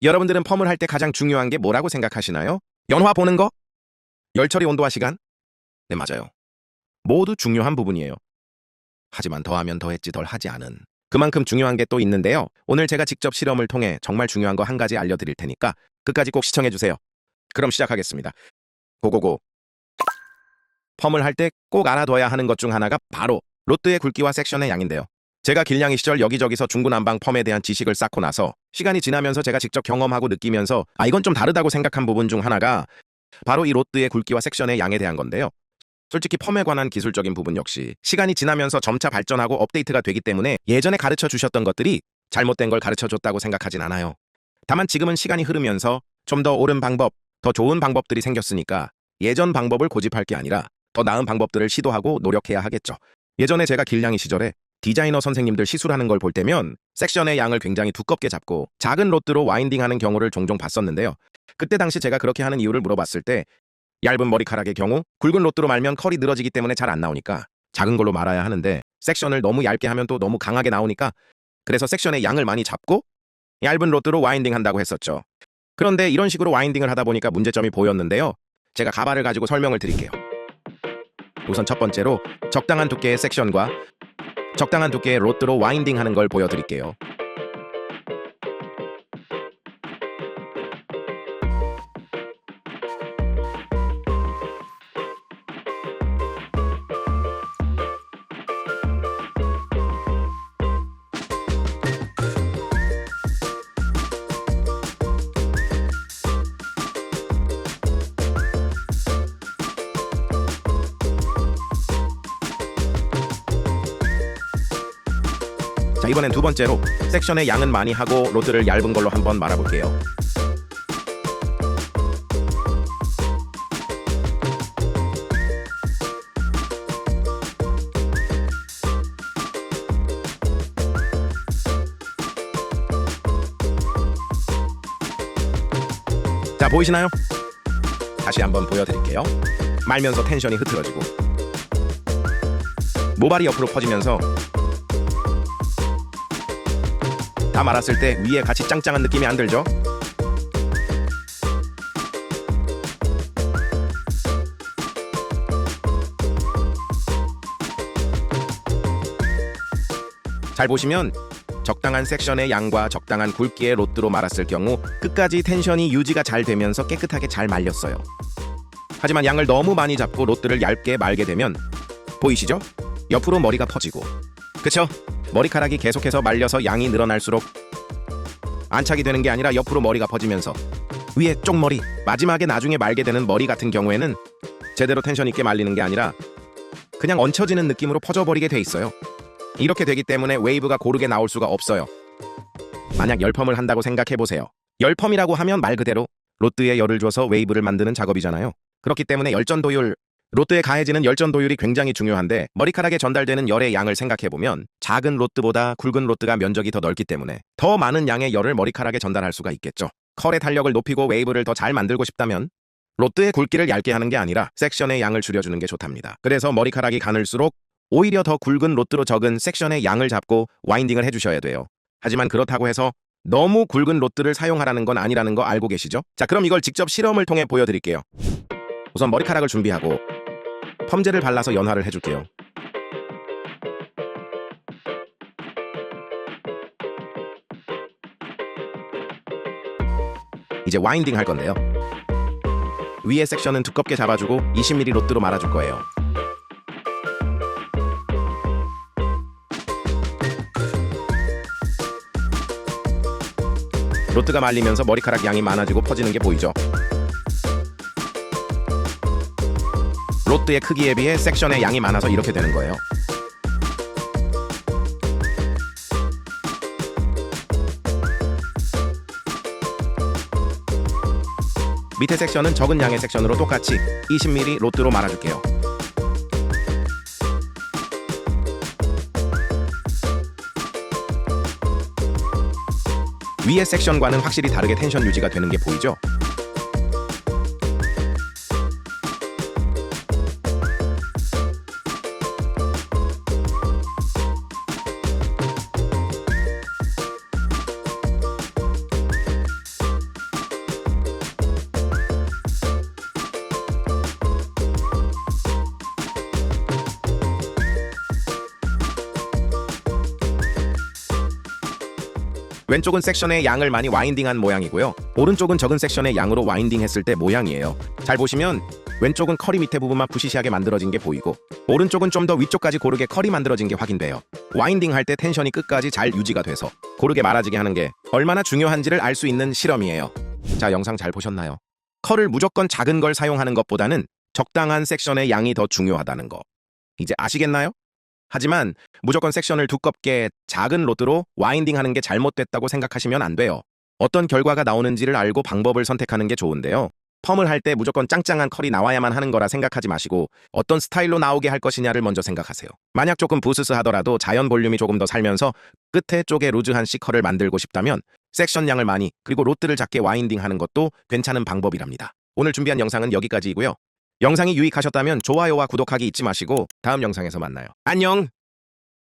여러분들은 펌을 할 때 가장 중요한 게 뭐라고 생각하시나요? 연화 보는 거? 열처리 온도와 시간? 네, 맞아요. 모두 중요한 부분이에요. 하지만 더하면 더했지 덜 하지 않은 그만큼 중요한 게 또 있는데요. 오늘 제가 직접 실험을 통해 정말 중요한 거 한 가지 알려드릴 테니까 끝까지 꼭 시청해주세요. 그럼 시작하겠습니다. 고고고. 펌을 할 때 꼭 알아둬야 하는 것 중 하나가 바로 로트의 굵기와 섹션의 양인데요. 제가 길냥이 시절 여기저기서 중구난방 펌에 대한 지식을 쌓고 나서 시간이 지나면서 제가 직접 경험하고 느끼면서 이건 좀 다르다고 생각한 부분 중 하나가 바로 이 로트의 굵기와 섹션의 양에 대한 건데요. 솔직히 펌에 관한 기술적인 부분 역시 시간이 지나면서 점차 발전하고 업데이트가 되기 때문에 예전에 가르쳐 주셨던 것들이 잘못된 걸 가르쳐 줬다고 생각하진 않아요. 다만 지금은 시간이 흐르면서 좀 더 옳은 방법, 더 좋은 방법들이 생겼으니까 예전 방법을 고집할 게 아니라 더 나은 방법들을 시도하고 노력해야 하겠죠. 예전에 제가 길냥이 시절에 디자이너 선생님들 시술하는 걸 볼 때면 섹션의 양을 굉장히 두껍게 잡고 작은 로트로 와인딩하는 경우를 종종 봤었는데요. 그때 당시 제가 그렇게 하는 이유를 물어봤을 때 얇은 머리카락의 경우 굵은 로트로 말면 컬이 늘어지기 때문에 잘 안 나오니까 작은 걸로 말아야 하는데 섹션을 너무 얇게 하면 또 너무 강하게 나오니까 그래서 섹션의 양을 많이 잡고 얇은 로트로 와인딩 한다고 했었죠. 그런데 이런 식으로 와인딩을 하다 보니까 문제점이 보였는데요. 제가 가발을 가지고 설명을 드릴게요. 우선 첫 번째로 적당한 두께의 섹션과 적당한 두께의 로트로 와인딩 하는 걸 보여드릴게요. 자, 이번엔 두 번째로 섹션의 양은 많이 하고 로트를 얇은 걸로 한번 말아볼게요. 자, 보이시나요? 다시 한번 보여드릴게요. 말면서 텐션이 흐트러지고 모발이 옆으로 퍼지면서 다 말았을 때 위에 같이 짱짱한 느낌이 안 들죠? 잘 보시면 적당한 섹션의 양과 적당한 굵기의 로트로 말았을 경우 끝까지 텐션이 유지가 잘 되면서 깨끗하게 잘 말렸어요. 하지만 양을 너무 많이 잡고 로트를 얇게 말게 되면 보이시죠? 옆으로 머리가 퍼지고 그쵸? 머리카락이 계속해서 말려서 양이 늘어날수록 안착이 되는 게 아니라 옆으로 머리가 퍼지면서 위에 쪽머리, 마지막에 나중에 말게 되는 머리 같은 경우에는 제대로 텐션 있게 말리는 게 아니라 그냥 얹혀지는 느낌으로 퍼져버리게 돼 있어요. 이렇게 되기 때문에 웨이브가 고르게 나올 수가 없어요. 만약 열펌을 한다고 생각해보세요. 열펌이라고 하면 말 그대로 로트에 열을 줘서 웨이브를 만드는 작업이잖아요. 그렇기 때문에 열전도율, 로트에 가해지는 열전도율이 굉장히 중요한데 머리카락에 전달되는 열의 양을 생각해보면 작은 로트보다 굵은 로트가 면적이 더 넓기 때문에 더 많은 양의 열을 머리카락에 전달할 수가 있겠죠. 컬의 탄력을 높이고 웨이브를 더 잘 만들고 싶다면 로트의 굵기를 얇게 하는 게 아니라 섹션의 양을 줄여주는 게 좋답니다. 그래서 머리카락이 가늘수록 오히려 더 굵은 로트로 적은 섹션의 양을 잡고 와인딩을 해주셔야 돼요. 하지만 그렇다고 해서 너무 굵은 로트를 사용하라는 건 아니라는 거 알고 계시죠? 자, 그럼 이걸 직접 실험을 통해 보여드릴게요. 우선 머리카락을 준비하고 펌젤을 발라서 연화를 해줄게요. 이제 와인딩 할 건데요. 위에 섹션은 두껍게 잡아주고 20mm 로트로 말아줄 거예요. 로트가 말리면서 머리카락 양이 많아지고 퍼지는 게 보이죠? 로트의 크기에 비해 섹션의 양이 많아서 이렇게 되는 거예요. 밑에 섹션은 적은 양의 섹션으로 똑같이 20mm 로트로 말아줄게요. 위의 섹션과는 확실히 다르게 텐션 유지가 되는 게 보이죠? 왼쪽은 섹션의 양을 많이 와인딩한 모양이고요. 오른쪽은 적은 섹션의 양으로 와인딩 했을 때 모양이에요. 잘 보시면 왼쪽은 커리 밑에 부분만 부시시하게 만들어진 게 보이고 오른쪽은 좀 더 위쪽까지 고르게 커리 만들어진 게 확인돼요. 와인딩 할 때 텐션이 끝까지 잘 유지가 돼서 고르게 말아지게 하는 게 얼마나 중요한지를 알 수 있는 실험이에요. 자, 영상 잘 보셨나요? 컬을 무조건 작은 걸 사용하는 것보다는 적당한 섹션의 양이 더 중요하다는 거. 이제 아시겠나요? 하지만 무조건 섹션을 두껍게 작은 로드로 와인딩하는 게 잘못됐다고 생각하시면 안 돼요. 어떤 결과가 나오는지를 알고 방법을 선택하는 게 좋은데요. 펌을 할 때 무조건 짱짱한 컬이 나와야만 하는 거라 생각하지 마시고 어떤 스타일로 나오게 할 것이냐를 먼저 생각하세요. 만약 조금 부스스하더라도 자연 볼륨이 조금 더 살면서 끝에 쪽에 루즈한 C컬을 만들고 싶다면 섹션 양을 많이 그리고 로드를 작게 와인딩하는 것도 괜찮은 방법이랍니다. 오늘 준비한 영상은 여기까지이고요. 영상이 유익하셨다면 좋아요와 구독하기 잊지 마시고 다음 영상에서 만나요. 안녕!